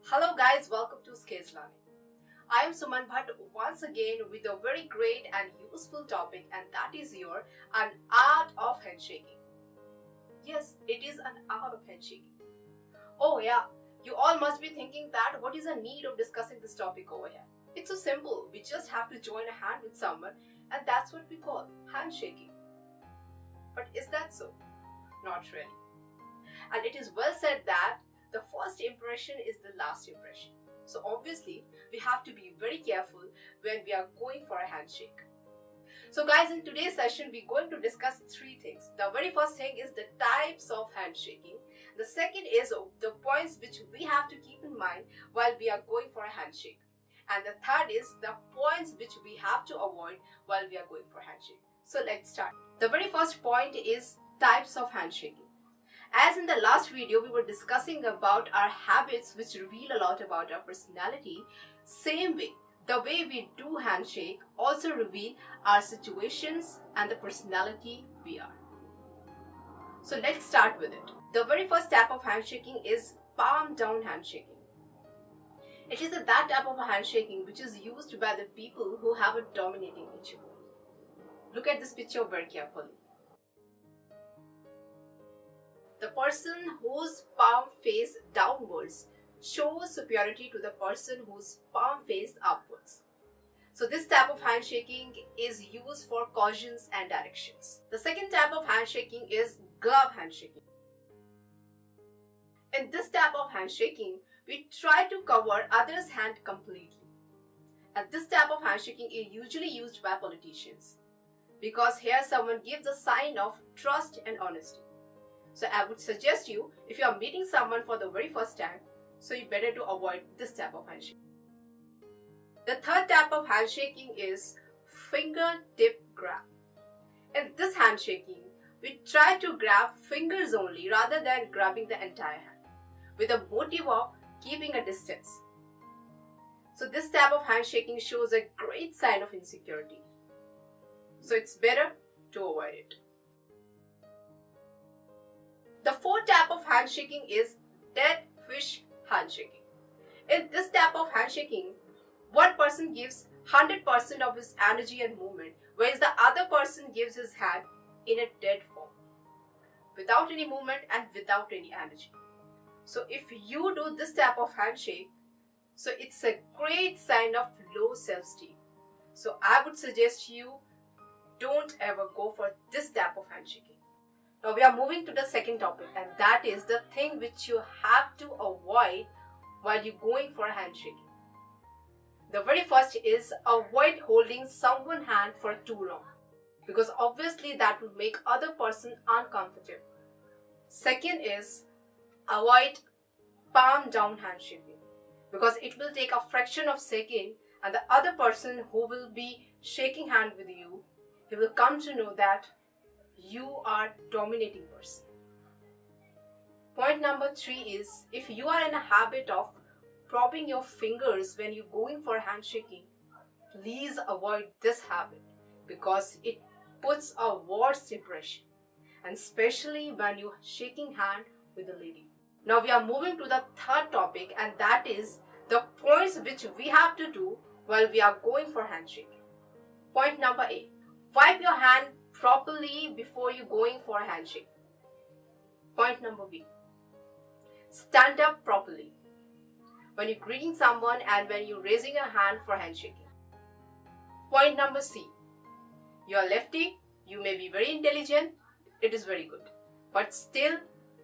Hello guys, welcome to Skills Learning. I am Suman Bhatt once again with a very great and useful topic, and that is an art of handshaking. Yes, it is an art of handshaking. Oh yeah, you all must be thinking that what is the need of discussing this topic over here? It's so simple, we just have to join a hand with someone and that's what we call handshaking. But is that so? Not really. And it is well said that the first impression is the last impression. So obviously, we have to be very careful when we are going for a handshake. So guys, in today's session, we're going to discuss three things. The very first thing is the types of handshaking. The second is the points which we have to keep in mind while we are going for a handshake. And the third is the points which we have to avoid while we are going for a handshake. So let's start. The very first point is types of handshaking. As in the last video, we were discussing about our habits which reveal a lot about our personality. Same way, the way we do handshake also reveal our situations and the personality we are. So let's start with it. The very first type of handshaking is palm down handshaking. It is that type of handshaking which is used by the people who have a dominating nature. Look at this picture very carefully. The person whose palm face downwards shows superiority to the person whose palm face upwards. So this type of handshaking is used for cautions and directions. The second type of handshaking is glove handshaking. In this type of handshaking, we try to cover others' hand completely. And this type of handshaking is usually used by politicians because here someone gives a sign of trust and honesty. So I would suggest you, if you are meeting someone for the very first time, so you better to avoid this type of handshake. The third type of handshaking is fingertip grab. In this handshaking, we try to grab fingers only rather than grabbing the entire hand, with the motive of keeping a distance. So this type of handshaking shows a great sign of insecurity. So it's better to avoid it. The fourth type of handshaking is dead fish handshaking. In this type of handshaking, one person gives 100% of his energy and movement, whereas the other person gives his hand in a dead form, without any movement and without any energy. So if you do this type of handshake, so it's a great sign of low self-esteem. So I would suggest you don't ever go for this type of handshaking. Now we are moving to the second topic, and that is the thing which you have to avoid while you're going for a handshaking. The very first is avoid holding someone's hand for too long, because obviously that will make other person uncomfortable. Second is avoid palm down handshaking, because it will take a fraction of second and the other person who will be shaking hand with you, he will come to know that you are dominating person. Point number 3 is, if you are in a habit of propping your fingers when you're going for handshaking, please avoid this habit because it puts a worse impression, and especially when you're shaking hand with a lady. Now we are moving to the third topic, and that is the points which we have to do while we are going for handshaking. Point number 8, wipe your hand properly before you going for a handshake. Point number B, stand up properly when you're greeting someone and when you're raising your hand for handshaking. Point number C, you are lefty, you may be very intelligent, it is very good, but still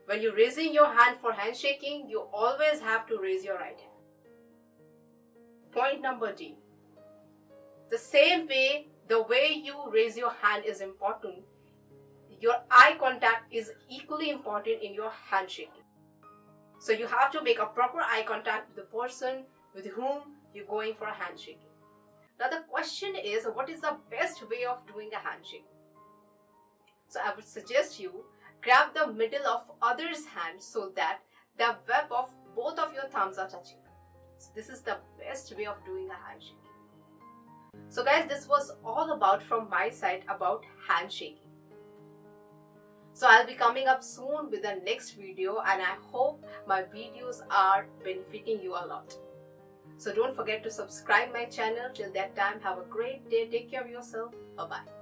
when you're raising your hand for handshaking, you always have to raise your right hand. Point number D, the same way the way you raise your hand is important, your eye contact is equally important in your handshaking. So you have to make a proper eye contact with the person with whom you're going for a handshaking. Now the question is, what is the best way of doing a handshake? So I would suggest you grab the middle of other's hand so that the web of both of your thumbs are touching. So this is the best way of doing a handshake. So guys, this was all about from my side about handshaking. So I'll be coming up soon with the next video, and I hope my videos are benefiting you a lot. So don't forget to subscribe my channel. Till that time, have a great day. Take care of yourself. Bye-bye.